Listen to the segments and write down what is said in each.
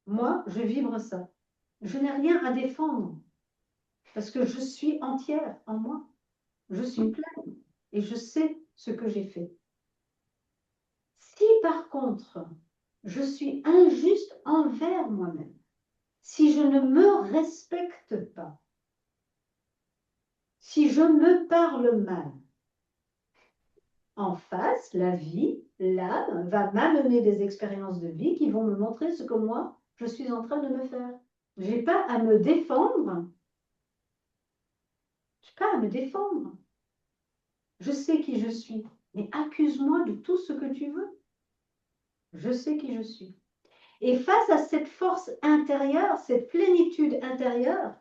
Moi, je vibre ça. Je n'ai rien à défendre parce que je suis entière en moi. Je suis pleine et je sais ce que j'ai fait. Si par contre, je suis injuste envers moi-même, si je ne me respecte pas, si je me parle mal, en face, la vie, l'âme, va m'amener des expériences de vie qui vont me montrer ce que moi, je suis en train de me faire. Je n'ai pas à me défendre. Je n'ai pas à me défendre. Je sais qui je suis. Mais accuse-moi de tout ce que tu veux. Je sais qui je suis. Et face à cette force intérieure, cette plénitude intérieure,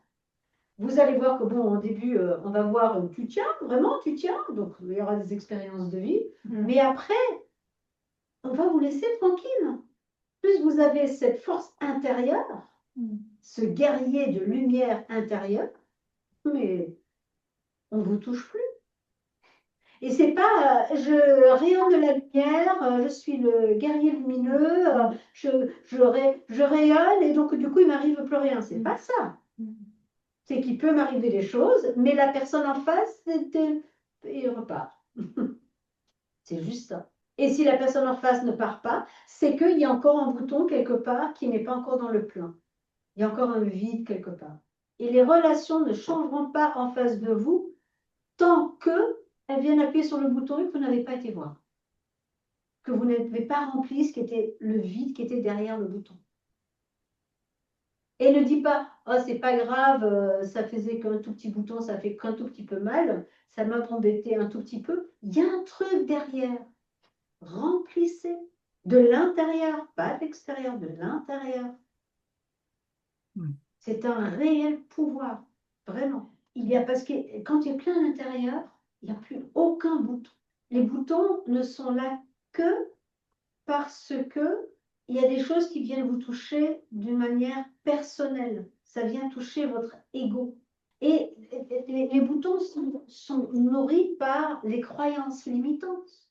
vous allez voir que, bon, au début, on va voir, tu tiens, vraiment, tu tiens. Donc, il y aura des expériences de vie. Mais après, on va vous laisser tranquille. Plus vous avez cette force intérieure, ce guerrier de lumière intérieure, mais on ne vous touche plus. Et c'est pas je rayonne de la lumière, je suis le guerrier lumineux, je rayonne et donc du coup il m'arrive plus rien. C'est pas ça. C'est qu'il peut m'arriver des choses, mais la personne en face, il repart. C'est juste ça. Et si la personne en face ne part pas, c'est qu'il y a encore un bouton quelque part qui n'est pas encore dans le plein. Il y a encore un vide quelque part. Et les relations ne changeront pas en face de vous tant qu'elles viennent appuyer sur le bouton et que vous n'avez pas été voir. Que vous n'avez pas rempli ce qui était le vide qui était derrière le bouton. Et ne dis pas, oh, c'est pas grave, ça faisait qu'un tout petit bouton, ça fait qu'un tout petit peu mal, ça m'a embêté un tout petit peu. Il y a un truc derrière. Remplissez de l'intérieur, pas de l'extérieur, de l'intérieur. C'est un réel pouvoir, vraiment. Il y a, parce que quand il est plein à l'intérieur, il n'y a plus aucun bouton. Les boutons ne sont là que parce que il y a des choses qui viennent vous toucher d'une manière personnelle. Ça vient toucher votre ego. Et les boutons sont nourris par les croyances limitantes.